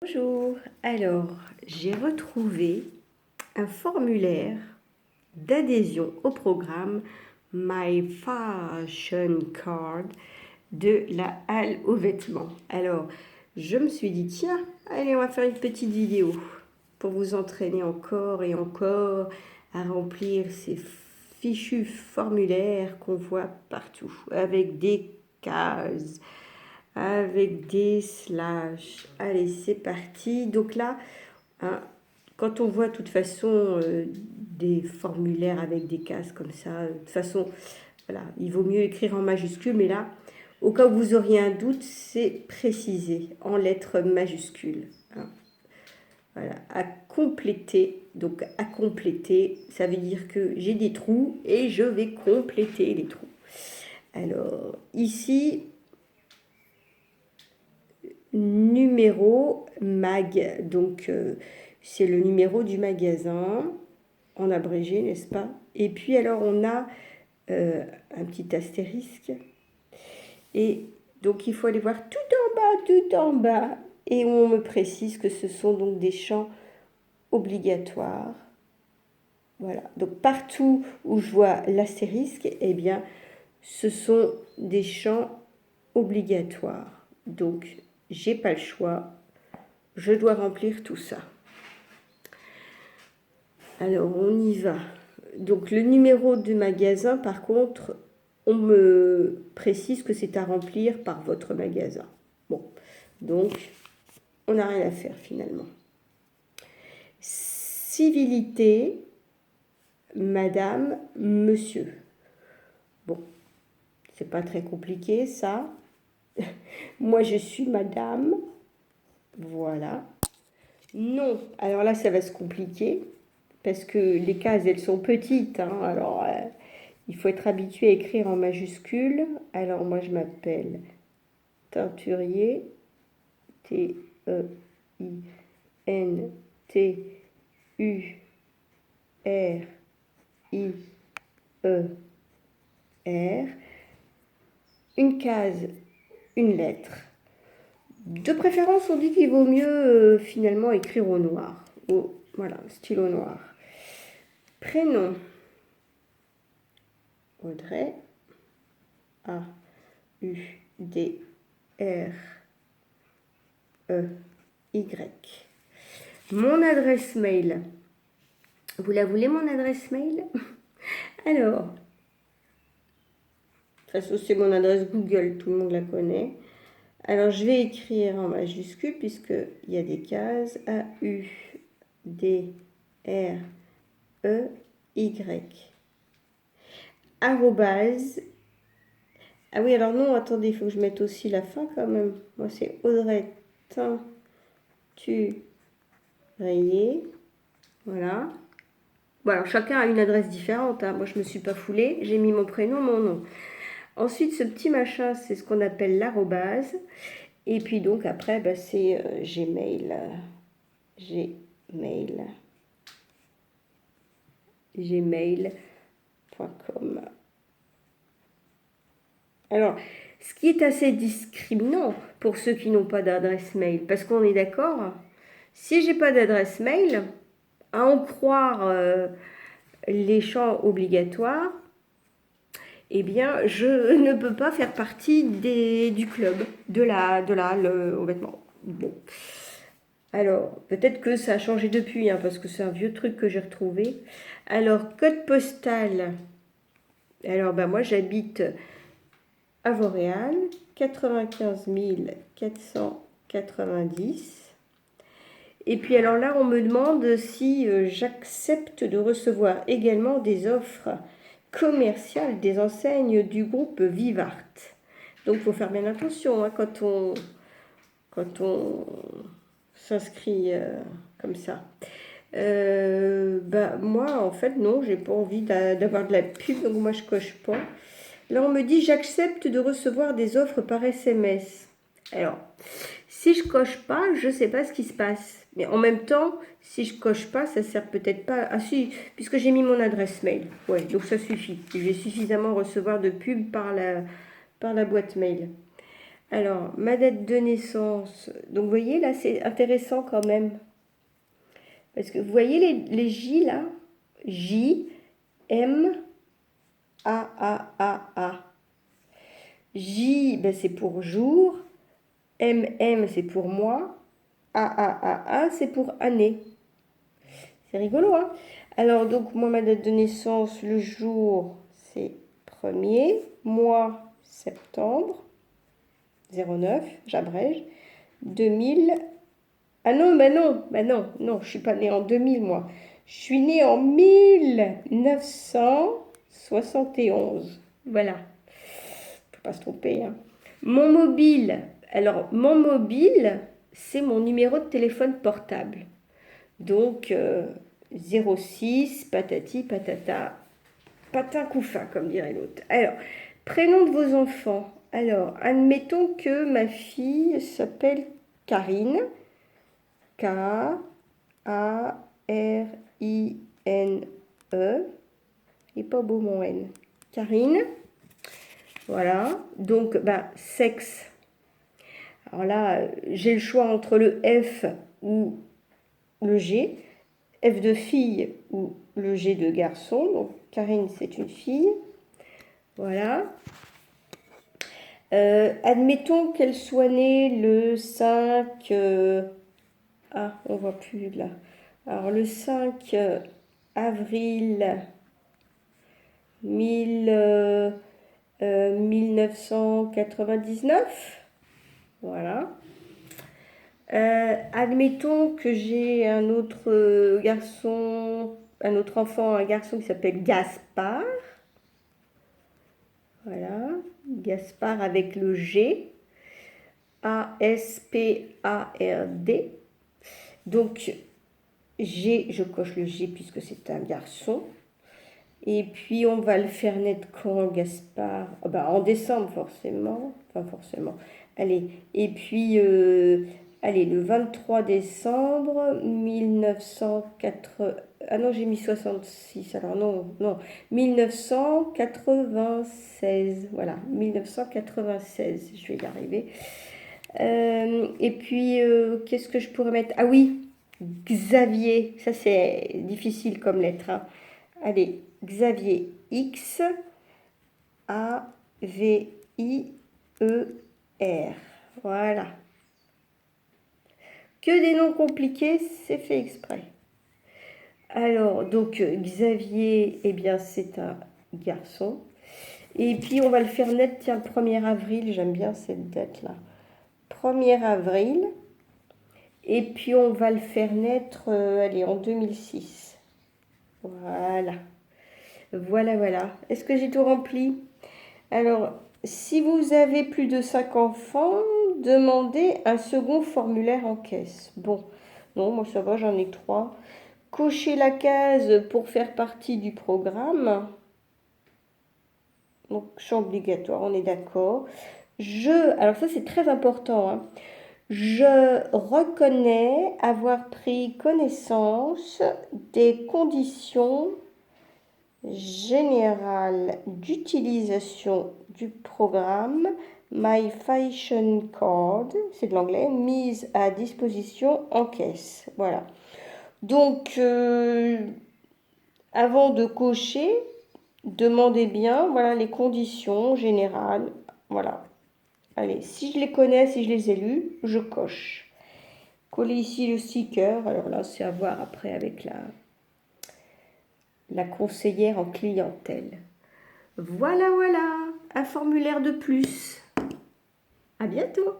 Bonjour, alors j'ai retrouvé un formulaire d'adhésion au programme My Fashion Card de la Halle aux vêtements. Alors je me suis dit tiens, allez on va faire une petite vidéo pour vous entraîner encore et encore à remplir ces fichus formulaires qu'on voit partout avec des cases, avec des slash. Allez, c'est parti. Donc là, hein, quand on voit de toute façon des formulaires avec des cases comme ça, de toute façon, voilà, il vaut mieux écrire en majuscule, mais là, au cas où vous auriez un doute, c'est précisé en lettres majuscules. Hein. Voilà, à compléter. Donc à compléter, ça veut dire que j'ai des trous et je vais compléter les trous. Alors ici, numéro mag, donc c'est le numéro du magasin en abrégé, n'est-ce pas? Et puis alors on a un petit astérisque et donc il faut aller voir tout en bas et on me précise que ce sont donc des champs obligatoires. Voilà, donc partout où je vois l'astérisque, eh bien ce sont des champs obligatoires. Donc j'ai pas le choix, je dois remplir tout ça. Alors, on y va. Donc, le numéro du magasin, par contre, on me précise que c'est à remplir par votre magasin. Bon, donc, on n'a rien à faire finalement. Civilité, madame, monsieur. Bon, c'est pas très compliqué ça. Moi, je suis madame. Voilà. Non, alors là, ça va se compliquer parce que les cases, elles sont petites. Hein, alors, il faut être habitué à écrire en majuscule. Alors, moi, je m'appelle Teinturier. T-E-I-N-T-U-R-I-E-R. Une case, une lettre. De préférence, on dit qu'il vaut mieux finalement écrire au noir. Voilà, stylo noir. Prénom. Audrey. A-U-D-R-E-Y. Mon adresse mail. Vous la voulez, mon adresse mail? Alors, de toute façon, c'est mon adresse Google, tout le monde la connaît. Alors, je vais écrire en majuscule puisqu'il y a des cases. A-U-D-R-E-Y. Arrobase. Ah oui, alors non, attendez, il faut que je mette aussi la fin quand même. Moi, c'est Audrey Teinturier. Voilà. Bon, alors chacun a une adresse différente. Hein. Moi, je ne me suis pas foulée. J'ai mis mon prénom, mon nom. Ensuite, ce petit machin, c'est ce qu'on appelle l'arrobase. Et puis donc, après, bah, c'est Gmail. Gmail.com. Alors, ce qui est assez discriminant pour ceux qui n'ont pas d'adresse mail, parce qu'on est d'accord, si j'ai pas d'adresse mail, à en croire les champs obligatoires, eh bien, je ne peux pas faire partie du club, de la au vêtement. Bon. Alors, peut-être que ça a changé depuis, hein, parce que c'est un vieux truc que j'ai retrouvé. Alors, code postal. Alors, ben, moi, j'habite à Vauréal, 95 490. Et puis alors là, on me demande si j'accepte de recevoir également des offres commerciales des enseignes du groupe Vivart. Donc, il faut faire bien attention hein, quand on s'inscrit comme ça. Bah, moi, en fait, non, j'ai pas envie d'avoir de la pub, donc moi, je coche pas. Là, on me dit j'accepte de recevoir des offres par SMS. Alors, si je coche pas, je ne sais pas ce qui se passe. Mais en même temps, si je coche pas, ça sert peut-être pas. Ah si, puisque j'ai mis mon adresse mail. Ouais, donc ça suffit. Je vais suffisamment recevoir de pubs par la boîte mail. Alors, ma date de naissance. Donc, vous voyez, là, c'est intéressant quand même. Parce que vous voyez les J, là? J, M, A, A, A, A. J, ben, c'est pour jour. M, M, c'est pour mois. A, A, A, A, c'est pour année. C'est rigolo, hein? Alors, donc, moi, ma date de naissance, le jour, c'est 1er. Mois, septembre. 09, j'abrège. 2000. Ah non, non, je suis pas née en 2000, moi. Je suis née en 1971. Voilà, faut pas se tromper, hein. Mon mobile, alors mon mobile, c'est mon numéro de téléphone portable. Donc 06, patati, patata, patin couffin, comme dirait l'autre. Alors, prénom de vos enfants. Alors, admettons que ma fille s'appelle Karine. K-A-R-I-N-E. Il n'est pas beau mon N. Karine. Voilà. Donc, sexe. Alors là, j'ai le choix entre le F ou le G. F de fille ou le G de garçon. Donc, Karine, c'est une fille. Voilà. Admettons qu'elle soit née le 5... on voit plus là. Alors, le 5 avril 1999. Voilà. Admettons que j'ai un autre garçon, un autre enfant, un garçon qui s'appelle Gaspard. Voilà. Gaspard avec le G. A-S-P-A-R-D. Donc, G, je coche le G puisque c'est un garçon. Et puis, on va le faire naître quand, Gaspard? En décembre, forcément. Enfin, forcément. Allez, et puis, allez, le 23 décembre 1980... Ah non, j'ai mis 66. Alors non, 1996. Voilà, 1996. Je vais y arriver. Et puis, qu'est-ce que je pourrais mettre? Ah oui, Xavier. Ça, c'est difficile comme lettre, hein. Allez, Xavier. X, A, V, I, E, R. Voilà. Que des noms compliqués, c'est fait exprès. Alors, donc, Xavier, eh bien, c'est un garçon. Et puis, on va le faire naître, tiens, le 1er avril. J'aime bien cette date-là. 1er avril. Et puis, on va le faire naître, allez, en 2006. Voilà. Voilà. Est-ce que j'ai tout rempli? Alors, si vous avez plus de 5 enfants, demandez un second formulaire en caisse. Bon, non, moi ça va, j'en ai 3. Cochez la case pour faire partie du programme. Donc, champ obligatoire, on est d'accord. Alors ça c'est très important, hein. Je reconnais avoir pris connaissance des conditions générales d'utilisation du programme My Fashion Card, c'est de l'anglais, mise à disposition en caisse. Voilà. Donc, avant de cocher, demandez bien, voilà, les conditions générales. Voilà. Allez, si je les connais, si je les ai lues, je coche. Coller ici le sticker. Alors là, c'est à voir après avec la conseillère en clientèle. Voilà, un formulaire de plus. À bientôt.